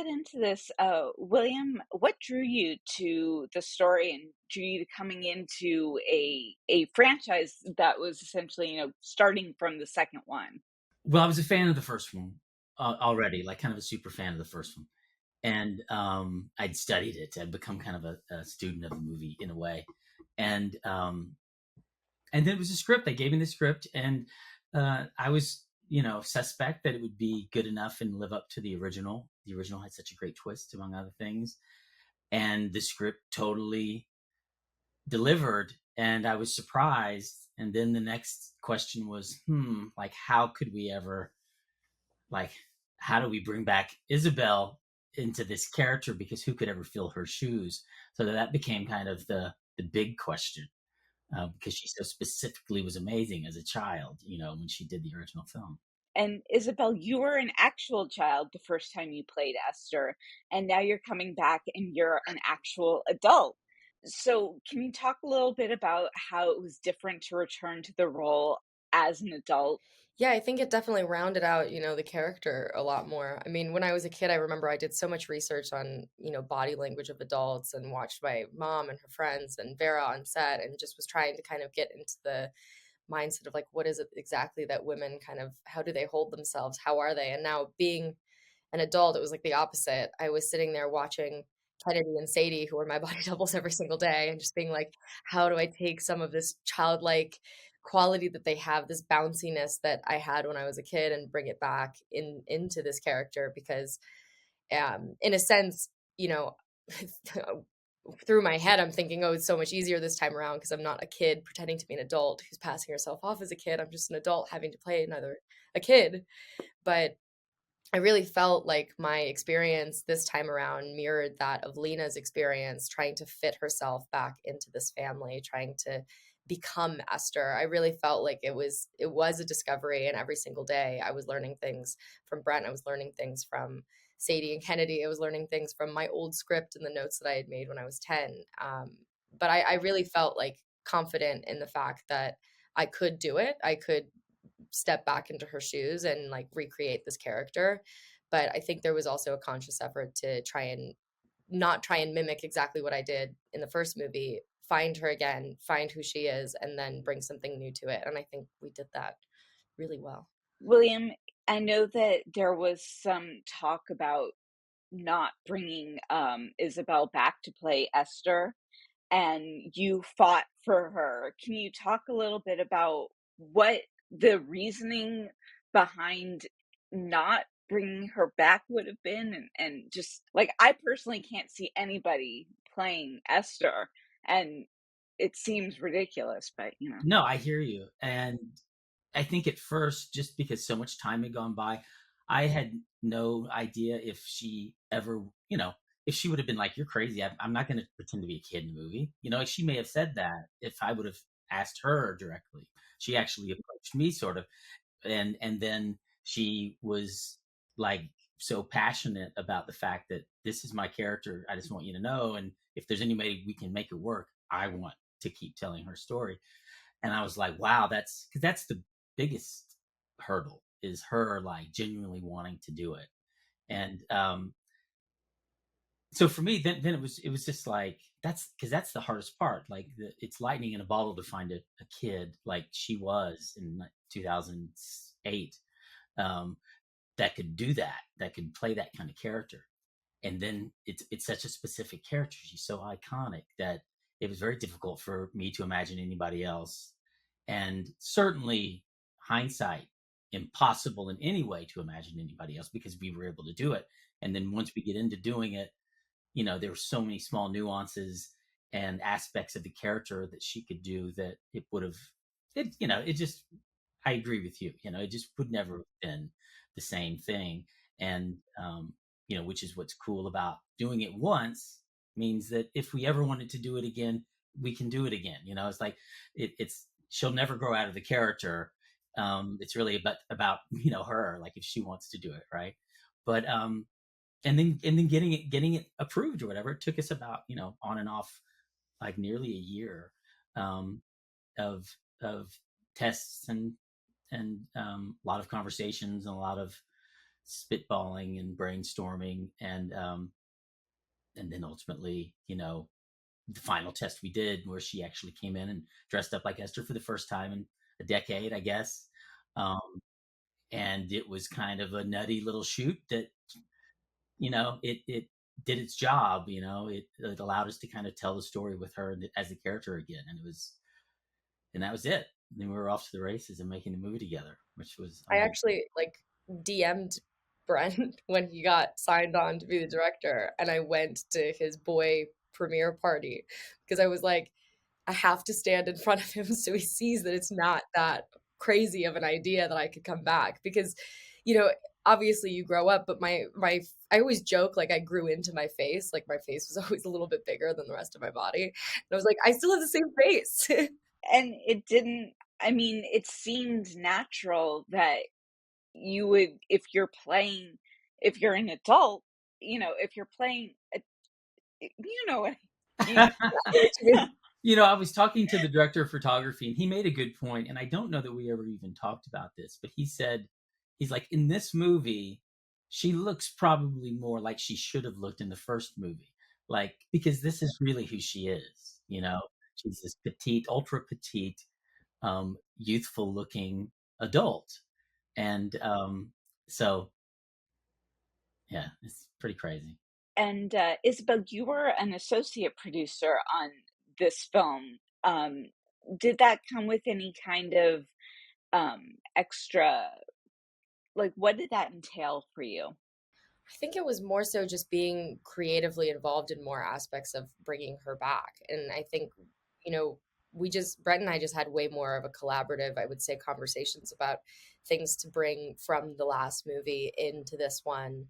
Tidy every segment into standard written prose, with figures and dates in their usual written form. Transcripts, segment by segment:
get into this, William, what drew you to the story and drew you to coming into a franchise that was essentially, starting from the second one? Well, I was a fan of the first one already, like kind of a super fan of the first one, and I'd studied it. I'd become kind of a student of the movie in a way, and and then it was a script. They gave me the script, and I was, suspect that it would be good enough and live up to the original. The original had such a great twist, among other things, and the script totally delivered, and I was surprised. And then the next question was, like, how could we ever, like, how do we bring back Isabelle into this character? Because who could ever fill her shoes? So that became kind of the big question, because she so specifically was amazing as a child, when she did the original film. And Isabel, you were an actual child the first time you played Esther, and now you're coming back and you're an actual adult. So, can you talk a little bit about how it was different to return to the role as an adult? Yeah, I think it definitely rounded out, the character a lot more. I mean, when I was a kid, I remember I did so much research on, body language of adults and watched my mom and her friends and Vera on set and just was trying to kind of get into the mindset of like, what is it exactly that women kind of, how do they hold themselves? How are they? And now being an adult, it was like the opposite. I was sitting there watching Kennedy and Sadie, who were my body doubles every single day, and just being like, how do I take some of this childlike quality that they have, this bounciness that I had when I was a kid, and bring it back into this character? Because, in a sense, you know, through my head, I'm thinking, oh, it's so much easier this time around because I'm not a kid pretending to be an adult who's passing herself off as a kid. I'm just an adult having to play another a kid. But I really felt like my experience this time around mirrored that of Lena's experience, trying to fit herself back into this family, trying to become Esther. I really felt like it was a discovery, and every single day I was learning things from Brent. I was learning things from Sadie and Kennedy. I was learning things from my old script and the notes that I had made when I was 10. But I really felt like confident in the fact that I could do it. I could step back into her shoes and like recreate this character. But I think there was also a conscious effort to try and not try and mimic exactly what I did in the first movie, find her again, find who she is, and then bring something new to it. And I think we did that really well. William, I know that there was some talk about not bringing Isabel back to play Esther, and you fought for her. Can you talk a little bit about what the reasoning behind not bringing her back would have been? And just like, I personally can't see anybody playing Esther, and it seems ridiculous, but No, I hear you. And I think at first, just because so much time had gone by, I had no idea if she ever, if she would have been like, "You're crazy. I'm not going to pretend to be a kid in the movie." Like, she may have said that if I would have asked her directly. She actually approached me, sort of, and then she was like so passionate about the fact that this is my character. I just want you to know, and if there's any way we can make it work, I want to keep telling her story. And I was like, wow, that's because that's the biggest hurdle, is her like genuinely wanting to do it. And so for me, then it was just like, that's because that's the hardest part. Like, it's lightning in a bottle to find a kid like she was in like 2008, um, that could do that, that could play that kind of character. And then it's such a specific character. She's so iconic that it was very difficult for me to imagine anybody else. And certainly, hindsight, impossible in any way to imagine anybody else, because we were able to do it. And then once we get into doing it, there were so many small nuances and aspects of the character that she could do that it would have, it just, I agree with you. It just would never have been the same thing. And, which is what's cool about doing it once, means that if we ever wanted to do it again, we can do it again. It's like, it's, she'll never grow out of the character. It's really about, her, like if she wants to do it. Right. But, and then getting it approved or whatever, it took us about, on and off, like nearly a year, um, of, tests and a lot of conversations and a lot of spitballing and brainstorming, and then ultimately, the final test we did, where she actually came in and dressed up like Esther for the first time in a decade, I guess. And it was kind of a nutty little shoot that, it did its job. It allowed us to kind of tell the story with her as the character again, and that was it. And then we were off to the races and making the movie together, which was I amazing. actually DM'd Brent when he got signed on to be the director, and I went to his boy premiere party because I was like, I have to stand in front of him so he sees that it's not that crazy of an idea that I could come back. Because, obviously you grow up, but my I always joke like I grew into my face. Like my face was always a little bit bigger than the rest of my body. And I was like, I still have the same face. And it didn't, I mean, it seemed natural that you would, if you're an adult, if you're playing, you know what I mean? I was talking to the director of photography, and he made a good point, and I don't know that we ever even talked about this, but he's like, in this movie, she looks probably more like she should have looked in the first movie, like, because this is really who she is. She's this petite, ultra petite, youthful looking adult, and so yeah, it's pretty crazy. And Isabel, you were an associate producer on this film. Did that come with any kind of extra, like, what did that entail for you? I think it was more so just being creatively involved in more aspects of bringing her back. And I think, Brent and I just had way more of a collaborative, I would say, conversations about things to bring from the last movie into this one,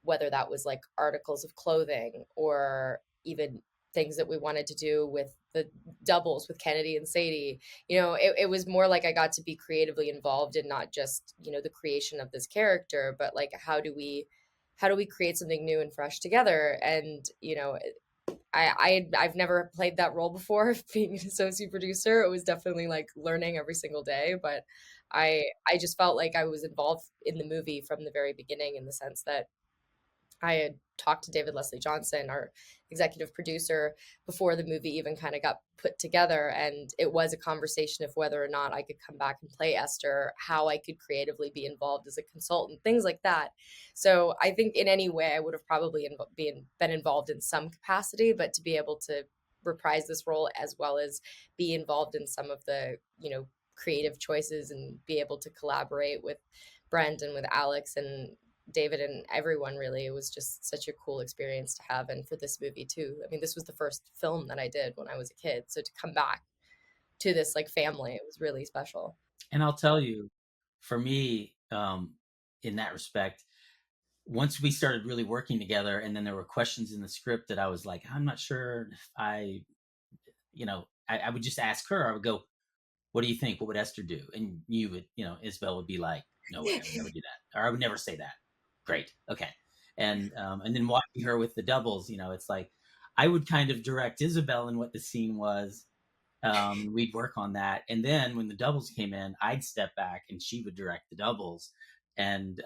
whether that was like articles of clothing or even things that we wanted to do with the doubles with Kennedy and Sadie. It was more like I got to be creatively involved in not just, the creation of this character, but like how do we create something new and fresh together? And I've never played that role before. Being an associate producer, it was definitely like learning every single day. But I just felt like I was involved in the movie from the very beginning, in the sense that I had talked to David Leslie Johnson, our executive producer, before the movie even kind of got put together. And it was a conversation of whether or not I could come back and play Esther, how I could creatively be involved as a consultant, things like that. So I think in any way, I would have probably been involved in some capacity, but to be able to reprise this role as well as be involved in some of the, creative choices and be able to collaborate with Brent and with Alex and David and everyone, really, it was just such a cool experience to have. And for this movie too, I mean, this was the first film that I did when I was a kid, so to come back to this like family, it was really special. And I'll tell you, for me, in that respect, once we started really working together, and then there were questions in the script that I was like, I'm not sure if I would just ask her. I would go, what do you think? What would Esther do? And you would, Isabel would be like, no way, I would never do that. Or I would never say that. Great. Okay. And then watching her with the doubles, it's like, I would kind of direct Isabel in what the scene was. We'd work on that. And then when the doubles came in, I'd step back and she would direct the doubles. And,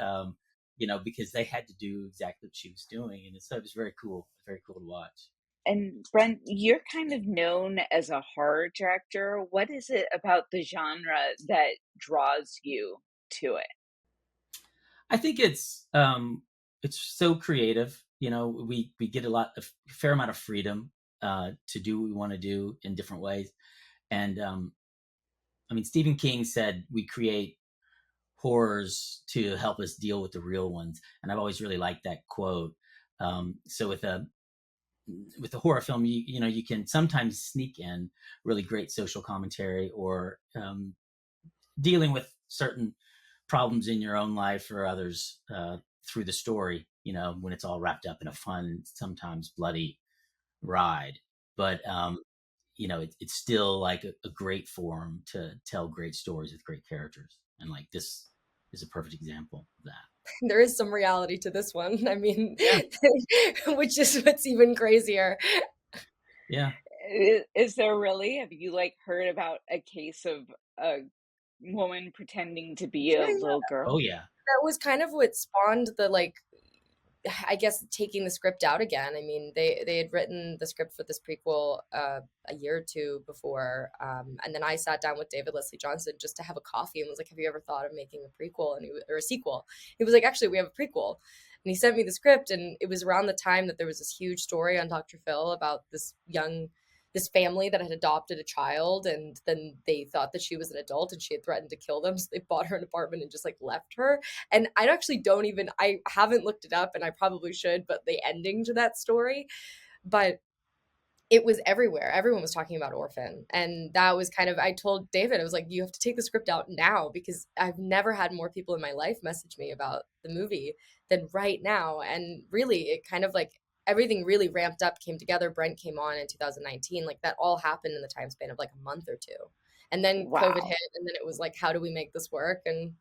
because they had to do exactly what she was doing. And so it was very cool to watch. And Brent, you're kind of known as a horror director. What is it about the genre that draws you to it? I think it's so creative. We get a fair amount of freedom to do what we want to do in different ways. And I mean, Stephen King said we create horrors to help us deal with the real ones, and I've always really liked that quote. So with a horror film, you can sometimes sneak in really great social commentary, or dealing with certain problems in your own life or others through the story, when it's all wrapped up in a fun, sometimes bloody ride. But it's still like a great forum to tell great stories with great characters, and like this is a perfect example of that. There is some reality to this one. I mean, Yeah. which is what's even crazier. Yeah. Is there really? Have you like heard about a case of a woman pretending to be Yeah, a yeah. little Oh girl? yeah. that was kind of what spawned the, like, I guess, taking the script out again. I mean, they had written the script for this prequel a year or two before, and then I sat down with David Leslie Johnson just to have a coffee and was like, "Have you ever thought of making a prequel?" And or a sequel? He was like, "Actually, we have a prequel." And he sent me the script, and it was around the time that there was this huge story on Dr. Phil about this family that had adopted a child, and then they thought that she was an adult and she had threatened to kill them, so they bought her an apartment and just like left her. And I haven't looked it up, and I probably should, but the ending to that story, but it was everywhere. Everyone was talking about Orphan. And that was kind of, I told David, I was like, you have to take the script out now, because I've never had more people in my life message me about the movie than right now. And really, it kind of like, everything really ramped up, came together. Brent came on in 2019. Like, that all happened in the time span of like a month or two. And then COVID Wow. hit, and then it was like, how do we make this work? And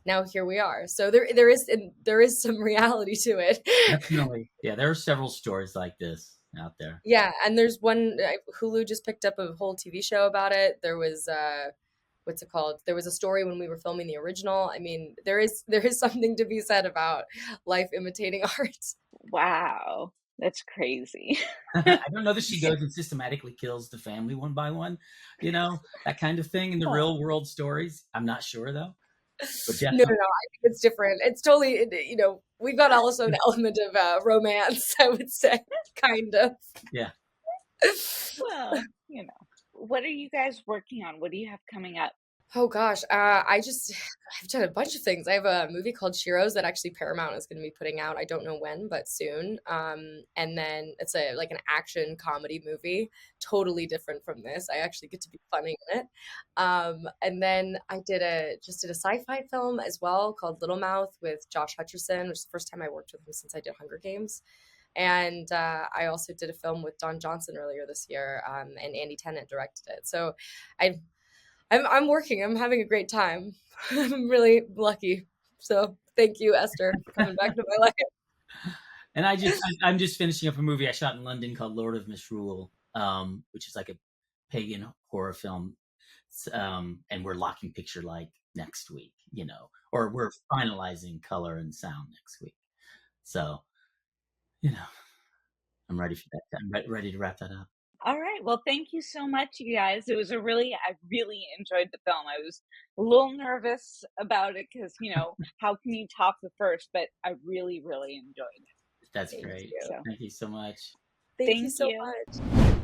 now here we are. So there is some reality to it. Definitely. Yeah, there are several stories like this out there. Yeah, and there's one, Hulu just picked up a whole TV show about it. There was what's it called? There was a story when we were filming the original. I mean, there is something to be said about life imitating art. Wow. That's crazy. I don't know that she goes and systematically kills the family one by one, that kind of thing in the real world stories. I'm not sure though. But No, definitely, I think it's different. It's totally, we've got also an element of romance, I would say, kind of. yeah. Well, what are you guys working on? What do you have coming up? Oh gosh, I've done a bunch of things. I have a movie called Shiro's that actually Paramount is going to be putting out. I don't know when, but soon. And then it's like an action comedy movie, totally different from this. I actually get to be funny in it. And then I just did a sci-fi film as well called Little Mouth with Josh Hutcherson, which is the first time I worked with him since I did Hunger Games. And I also did a film with Don Johnson earlier this year, and Andy Tennant directed it. So I I'm working. I'm having a great time. I'm really lucky. So thank you, Esther, for coming back to my life. And I'm just finishing up a movie I shot in London called Lord of Misrule, which is like a pagan horror film. And we're locking picture like next week, or we're finalizing color and sound next week. So, I'm ready for that. I'm ready to wrap that up. All right. Well, thank you so much, you guys. I really enjoyed the film. I was a little nervous about it because, how can you top the first? But I really, really enjoyed it. That's Thank great. you. Thank you so much. Thank you Thank so you. much.